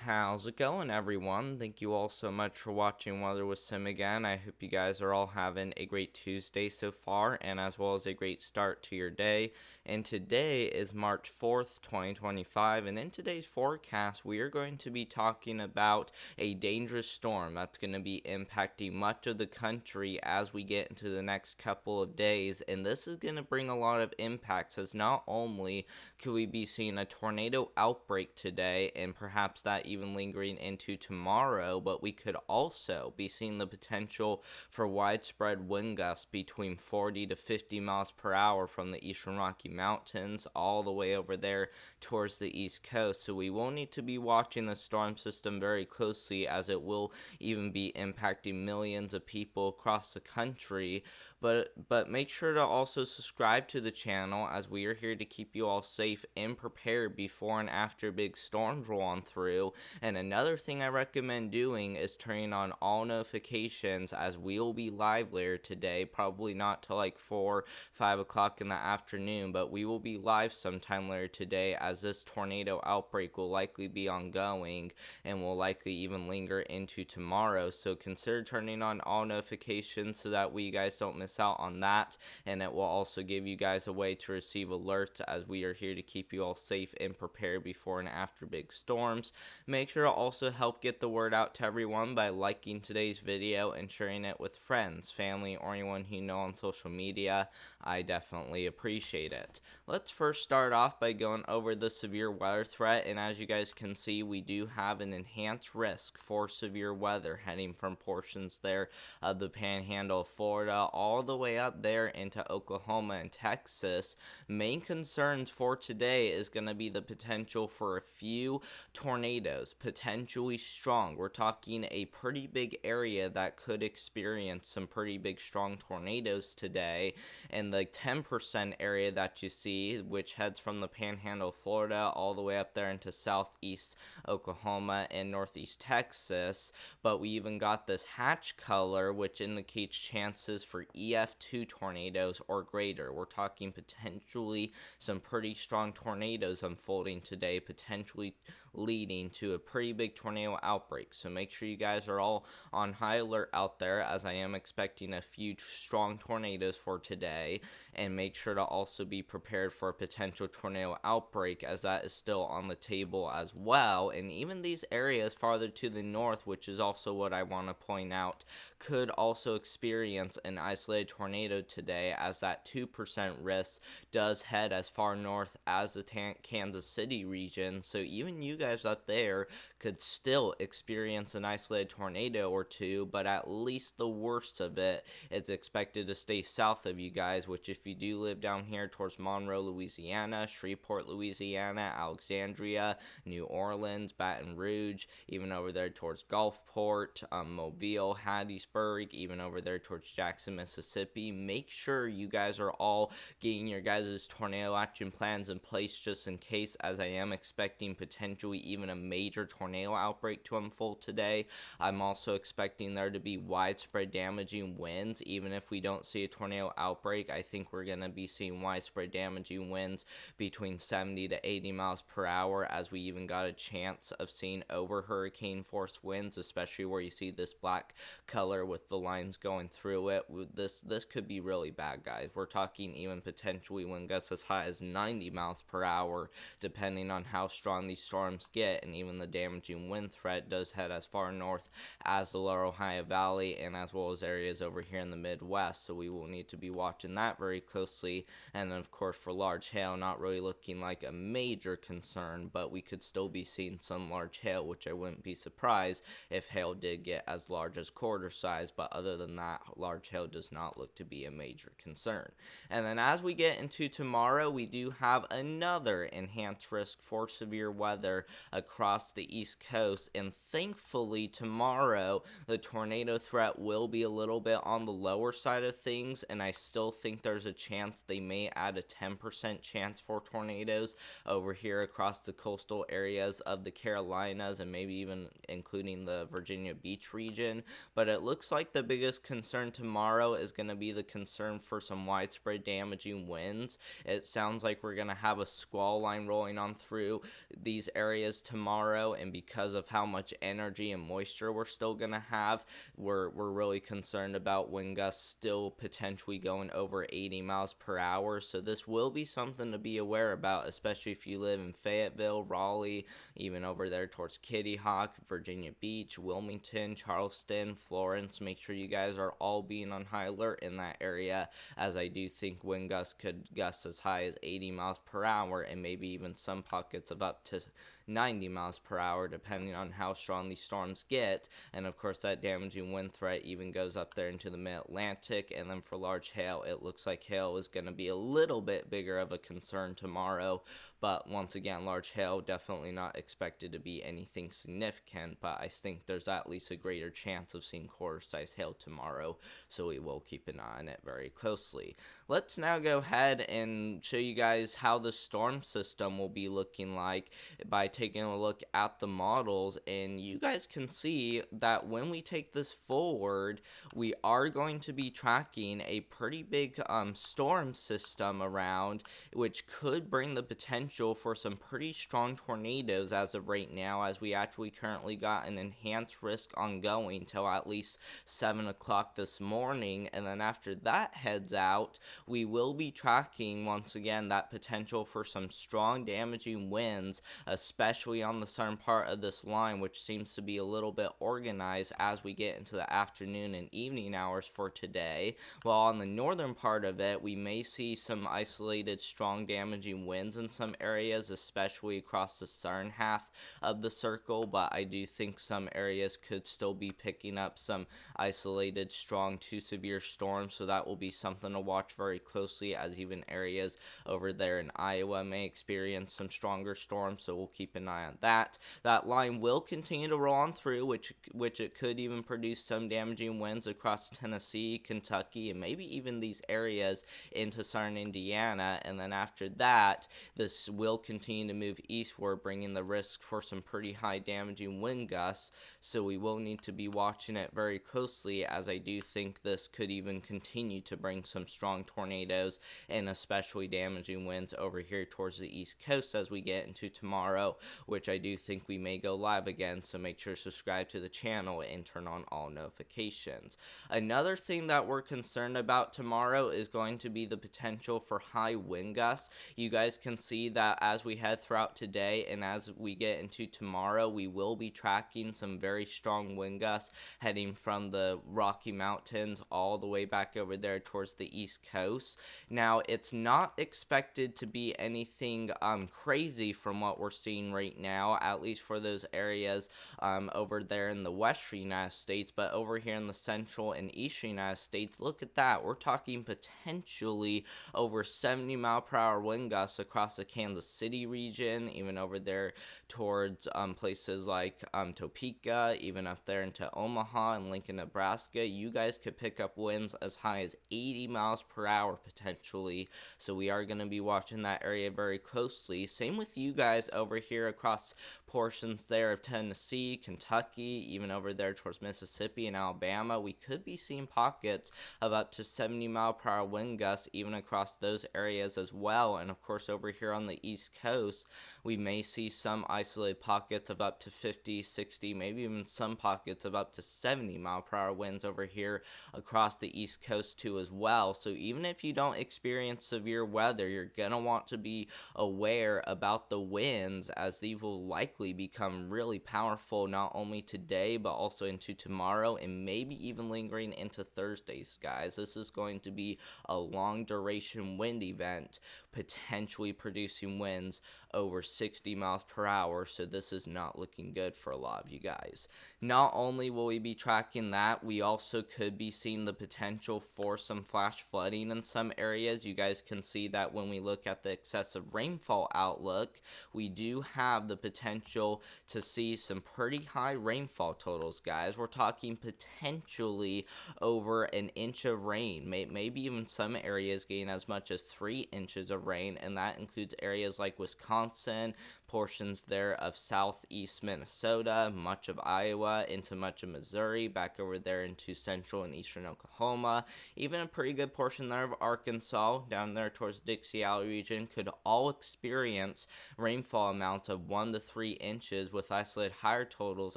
How's it going, everyone? Thank you all so much for watching Weather with Sim again. I hope you guys are all having a great Tuesday so far, and as well as a great start to your day. And today is March 4th, 2025, and in today's forecast, we are going to be talking about a dangerous storm that's going to be impacting much of the country as we get into the next couple of days. And this is going to bring a lot of impacts, as not only could we be seeing a tornado outbreak today, and perhaps that even lingering into tomorrow, but we could also be seeing the potential for widespread wind gusts between 40 to 50 miles per hour from the eastern Rocky Mountains all the way over there towards the east coast. So we will need to be watching the storm system very closely, as it will even be impacting millions of people across the country. But make sure to also subscribe to the channel, as we are here to keep you all safe and prepared before and after big storms roll on through. And another thing I recommend doing is turning on all notifications, as we'll be live later today, probably not till like 5 o'clock in the afternoon, but we will be live sometime later today, as this tornado outbreak will likely be ongoing and will likely even linger into tomorrow. So consider turning on all notifications so that way you guys don't miss out on that, and it will also give you guys a way to receive alerts, as we are here to keep you all safe and prepared before and after big storms. Make sure to also help get the word out to everyone by liking today's video and sharing it with friends, family, or anyone who you know on social media. I definitely appreciate it. Let's first start off by going over the severe weather threat, and as you guys can see, we do have an enhanced risk for severe weather heading from portions there of the panhandle of Florida all the way up there into Oklahoma and Texas. Main concerns for today is going to be the potential for a few tornadoes, potentially strong. We're talking a pretty big area that could experience some pretty big strong tornadoes today, and the 10% area that you see, which heads from the panhandle of Florida all the way up there into southeast Oklahoma and northeast Texas. But we even got this hatch color, which indicates chances for EF2 tornadoes or greater. We're talking potentially some pretty strong tornadoes unfolding today, potentially leading to a pretty big tornado outbreak. So make sure you guys are all on high alert out there, as I am expecting a few strong tornadoes for today. And make sure to also be prepared for a potential tornado outbreak, as that is still on the table as well. And even these areas farther to the north, which is also what I want to point out, could also experience an isolated tornado today, as that 2% risk does head as far north as the Kansas City region. So even you guys up there could still experience an isolated tornado or two, but at least the worst of it is expected to stay south of you guys, which if you do live down here towards Monroe, Louisiana, Shreveport, Louisiana, Alexandria, New Orleans, Baton Rouge, even over there towards Gulfport, Mobile, Hattiesburg, even over there towards Jackson, Mississippi, make sure you guys are all getting your guys' tornado action plans in place, just in case, as I am expecting potentially even a major tornado outbreak to unfold today. I'm also expecting there to be widespread damaging winds. Even if we don't see a tornado outbreak, I think we're going to be seeing widespread damaging winds between 70 to 80 miles per hour, as we even got a chance of seeing over hurricane force winds, especially where you see this black color with the lines going through it. This could be really bad, guys. We're talking even potentially wind gusts as high as 90 miles per hour, depending on how strong these storms get. And even the damaging wind threat does head as far north as the lower Ohio Valley, and as well as areas over here in the Midwest. So we will need to be watching that very closely. And then of course for large hail, not really looking like a major concern, but we could still be seeing some large hail, which I wouldn't be surprised if hail did get as large as quarter size. But other than that, large hail does not look to be a major concern. And then as we get into tomorrow, we do have another enhanced risk for severe weather across the East Coast. And thankfully tomorrow, the tornado threat will be a little bit on the lower side of things, and I still think there's a chance they may add a 10% chance for tornadoes over here across the coastal areas of the Carolinas, and maybe even including the Virginia Beach region. But it looks like the biggest concern tomorrow is going to be the concern for some widespread damaging winds. It sounds like we're going to have a squall line rolling on through these areas tomorrow tomorrow, and because of how much energy and moisture we're still going to have, we're really concerned about wind gusts still potentially going over 80 miles per hour. So this will be something to be aware about, especially if you live in Fayetteville, Raleigh, even over there towards Kitty Hawk, Virginia Beach, Wilmington, Charleston, Florence. Make sure you guys are all being on high alert in that area, as I do think wind gusts could gust as high as 80 miles per hour, and maybe even some pockets of up to 90 miles per hour, depending on how strong these storms get. And of course, that damaging wind threat even goes up there into the mid-Atlantic. And then for large hail, it looks like hail is going to be a little bit bigger of a concern tomorrow. But once again, large hail definitely not expected to be anything significant, but I think there's at least a greater chance of seeing quarter-size hail tomorrow, so we will keep an eye on it very closely. Let's now go ahead and show you guys how the storm system will be looking like by taking a look at the models, and you guys can see that when we take this forward, we are going to be tracking a pretty big storm system around, which could bring the potential for some pretty strong tornadoes as of right now, as we actually currently got an enhanced risk ongoing till at least 7 o'clock this morning. And then after that heads out, we will be tracking once again that potential for some strong damaging winds, especially on the southern part of this line, which seems to be a little bit organized as we get into the afternoon and evening hours for today. While on the northern part of it, we may see some isolated strong damaging winds in some areas, especially across the southern half of the circle, but I do think some areas could still be picking up some isolated strong to severe storms, so that will be something to watch very closely, as even areas over there in Iowa may experience some stronger storms, so we'll keep an eye on that. That line will continue to roll on through, which it could even produce some damaging winds across Tennessee, Kentucky, and maybe even these areas into southern Indiana. And then after that, this will continue to move eastward, bringing the risk for some pretty high damaging wind gusts, so we will need to be watching it very closely, as I do think this could even continue to bring some strong tornadoes and especially damaging winds over here towards the east coast as we get into tomorrow, which I do think we may go live again, so make sure to subscribe to the channel and turn on all notifications. Another thing that we're concerned about tomorrow is going to be the potential for high wind gusts. You guys can see that as we head throughout today and as we get into tomorrow, we will be tracking some very strong wind gusts heading from the Rocky Mountains all the way back over there towards the east coast. Now, it's not expected to be anything crazy from what we're seeing right now, at least for those areas over there in the western United States, but over here in the central and eastern United States, look at that. We're talking potentially over 70 mile per hour wind gusts across the Kansas City region, even over there towards places like Topeka, even up there into Omaha and Lincoln, Nebraska. You guys could pick up winds as high as 80 miles per hour potentially, so we are going to be watching that area very closely. Same with you guys over here across portions there of Tennessee, Kentucky, even over there towards Mississippi and Alabama. We could be seeing pockets of up to 70 mile per hour wind gusts even across those areas as well. And of course, over here on the east coast, we may see some isolated pockets of up to 50, 60, maybe even some pockets of up to 70 mile per hour winds over here across the east coast too as well. So even if you don't experience severe weather, you're gonna want to be aware about the winds, as these will likely become really powerful not only today but also into tomorrow and maybe even lingering into Thursdays, guys. This is going to be a long duration wind event, potentially producing winds over 60 miles per hour, so this is not looking good for a lot of you guys. Not only will we be tracking that, we also could be seeing the potential for some flash flooding in some areas. You guys can see that when we look at the excessive rainfall outlook, we do have the potential to see some pretty high rainfall totals, guys. We're talking potentially over an inch of rain, maybe even some areas getting as much as 3 inches of rain, and that includes areas like Wisconsin, Wisconsin, portions there of southeast Minnesota, much of Iowa, into much of Missouri, back over there into central and eastern Oklahoma, even a pretty good portion there of Arkansas, down there towards Dixie Valley region, could all experience rainfall amounts of 1 to 3 inches with isolated higher totals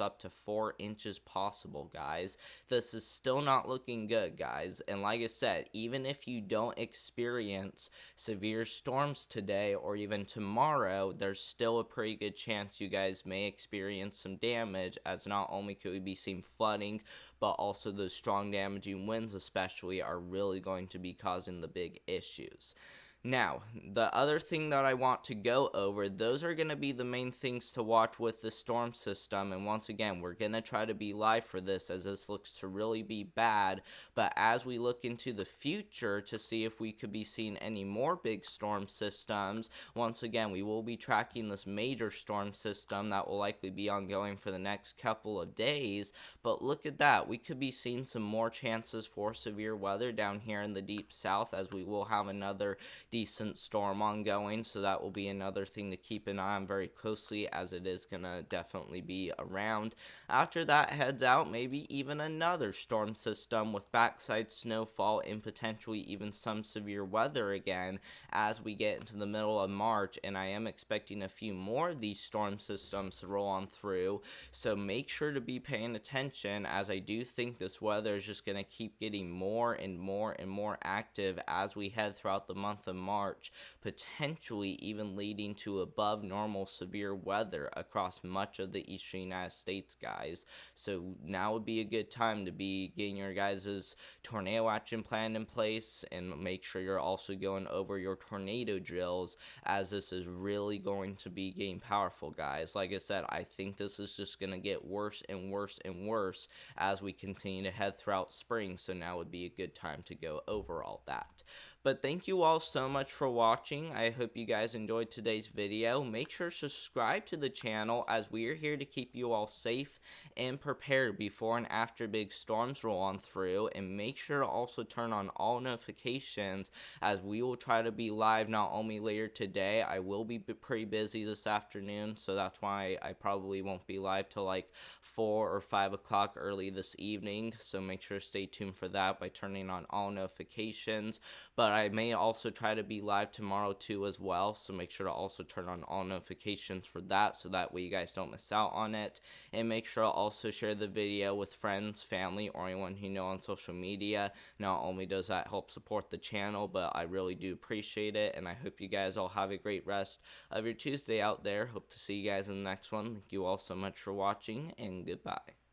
up to 4 inches possible, guys. This is still not looking good, guys. And like I said, even if you don't experience severe storms today or even tomorrow, there's still a pretty good chance you guys may experience some damage, as not only could we be seeing flooding, but also those strong damaging winds especially are really going to be causing the big issues. Now, the other thing that I want to go over, those are going to be the main things to watch with the storm system. And once again, we're going to try to be live for this, as this looks to really be bad. But as we look into the future to see if we could be seeing any more big storm systems, once again, we will be tracking this major storm system that will likely be ongoing for the next couple of days. But look at that. We could be seeing some more chances for severe weather down here in the deep south, as we will have another decent storm ongoing, so that will be another thing to keep an eye on very closely, as it is gonna definitely be around. After that heads out, maybe even another storm system with backside snowfall and potentially even some severe weather again as we get into the middle of March, and I am expecting a few more of these storm systems to roll on through, so make sure to be paying attention, as I do think this weather is just gonna keep getting more and more and more active as we head throughout the month of March, potentially even leading to above normal severe weather across much of the eastern United States, guys. So now would be a good time to be getting your guys' tornado action plan in place, and make sure you're also going over your tornado drills, as this is really going to be getting powerful, guys. Like I said, I think this is just going to get worse and worse and worse as we continue to head throughout spring, so now would be a good time to go over all that. But thank you all so much for watching. I hope you guys enjoyed today's video. Make sure to subscribe to the channel, as we are here to keep you all safe and prepared before and after big storms roll on through. And make sure to also turn on all notifications, as we will try to be live not only later today. I will be pretty busy this afternoon, so that's why I probably won't be live till like 4 or 5 o'clock early this evening. So make sure to stay tuned for that by turning on all notifications. But I may also try to be live tomorrow too as well, so make sure to also turn on all notifications for that, so that way you guys don't miss out on it. And make sure to also share the video with friends, family, or anyone you know on social media. Not only does that help support the channel, but I really do appreciate it, and I hope you guys all have a great rest of your Tuesday out there. Hope to see you guys in the next one. Thank you all so much for watching, and goodbye.